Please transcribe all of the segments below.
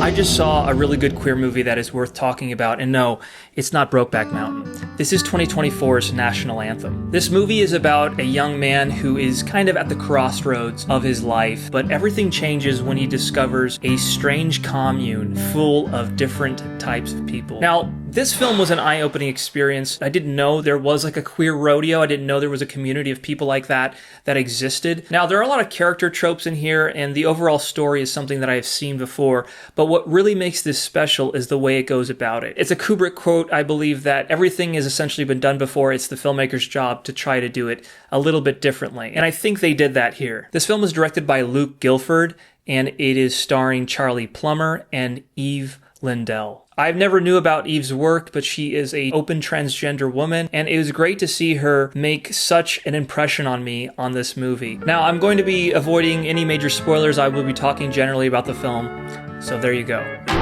I just saw a really good queer movie that is worth talking about, and no, it's not Brokeback Mountain. This is 2024's national anthem. This movie is about a young man who is kind of at the crossroads of his life, but everything changes when he discovers a strange commune full of different types of people. Now, this film was an eye-opening experience. I didn't know there was like a queer rodeo. I didn't know there was a community of people like that existed. Now, there are a lot of character tropes in here, and the overall story is something that I have seen before, but what really makes this special is the way it goes about it. It's a Kubrick quote, I believe, that everything has essentially been done before. It's the filmmaker's job to try to do it a little bit differently, and I think they did that here. This film was directed by Luke Guilford, and it is starring Charlie Plummer and Eve Lindell. I've never knew about Eve's work, but she is an open transgender woman, and it was great to see her make such an impression on me on this movie. Now, I'm going to be avoiding any major spoilers. I will be talking generally about the film, so there you go.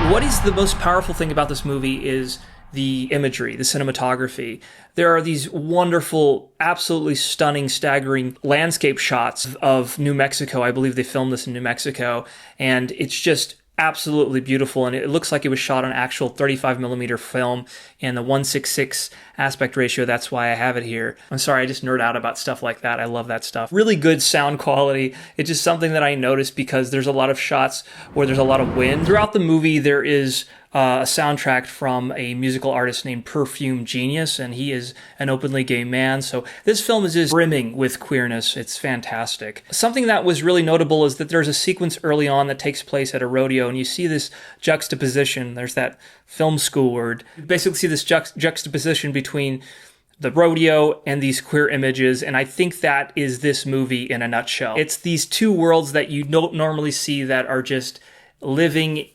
What is the most powerful thing about this movie is the imagery, the cinematography. There are these wonderful, absolutely stunning, staggering landscape shots of New Mexico. I believe they filmed this in New Mexico, and it's just absolutely beautiful, and it looks like it was shot on actual 35mm film and the 1:66 aspect ratio. That's why I have it here. I'm sorry, I just nerd out about stuff like that. I love that stuff. Really good sound quality. It's just something that I noticed because there's a lot of shots where there's a lot of wind. Throughout the movie, there is a soundtrack from a musical artist named Perfume Genius, and he is an openly gay man. So this film is just brimming with queerness. It's fantastic. Something that was really notable is that there's a sequence early on that takes place at a rodeo, and you see this juxtaposition. There's that film school word. You basically see this juxtaposition between the rodeo and these queer images, and I think that is this movie in a nutshell. It's these two worlds that you don't normally see that are just living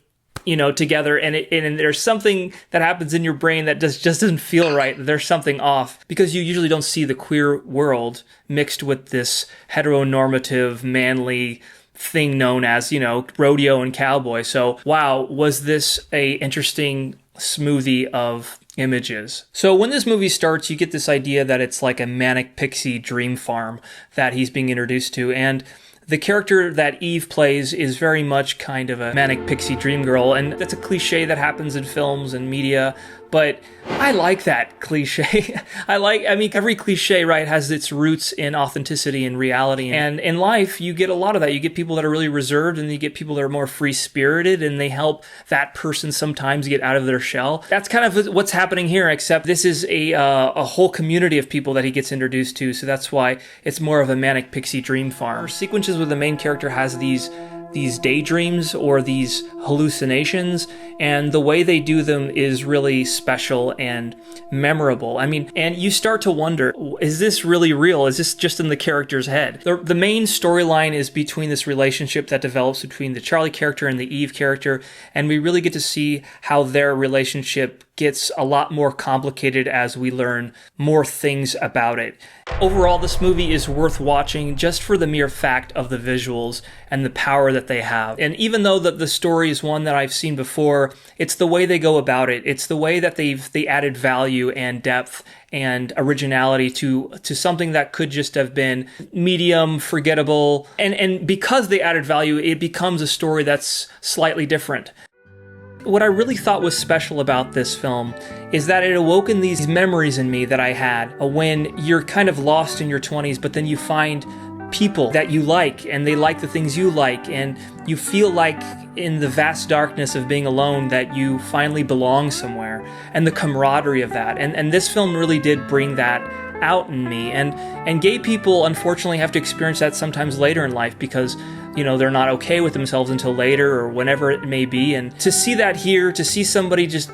together, and there's something that happens in your brain that just doesn't feel right. There's something off, because you usually don't see the queer world mixed with this heteronormative, manly thing known as, rodeo and cowboy. So, wow, was this a interesting smoothie of images. So when this movie starts, you get this idea that it's like a manic pixie dream farm that he's being introduced to, and the character that Eve plays is very much kind of a manic pixie dream girl, and that's a cliche that happens in films and media, but I like that cliche. Every cliche, right, has its roots in authenticity and reality, and in life, you get a lot of that. You get people that are really reserved, and you get people that are more free-spirited, and they help that person sometimes get out of their shell. That's kind of what's happening here, except this is a whole community of people that he gets introduced to, so that's why it's more of a manic pixie dream farm. Sequences where the main character has these daydreams or these hallucinations, and the way they do them is really special and memorable. And you start to wonder, is this really real? Is this just in the character's head? The main storyline is between this relationship that develops between the Charlie character and the Eve character, and we really get to see how their relationship gets a lot more complicated as we learn more things about it. Overall, this movie is worth watching just for the mere fact of the visuals and the power that they have. And even though the story is one that I've seen before, it's the way they go about it. It's the way that they added value and depth and originality to something that could just have been medium, forgettable. And because they added value, it becomes a story that's slightly different. What I really thought was special about this film is that it awoken these memories in me that I had when you're kind of lost in your 20s, but then you find people that you like, and they like the things you like, and you feel like in the vast darkness of being alone that you finally belong somewhere, and the camaraderie of that. And this film really did bring that out in me. And gay people, unfortunately, have to experience that sometimes later in life because they're not okay with themselves until later or whenever it may be. And to see that here, to see somebody just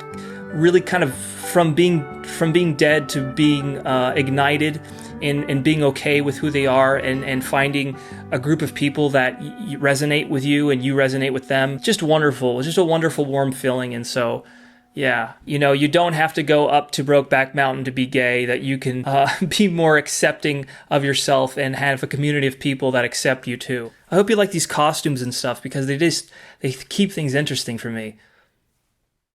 really kind of from being dead to being ignited and being okay with who they are, and finding a group of people that resonate with you and you resonate with them, just wonderful. It's just a wonderful, warm feeling. And so, yeah, you don't have to go up to Brokeback Mountain to be gay, that you can be more accepting of yourself and have a community of people that accept you too. I hope you like these costumes and stuff, because they keep things interesting for me.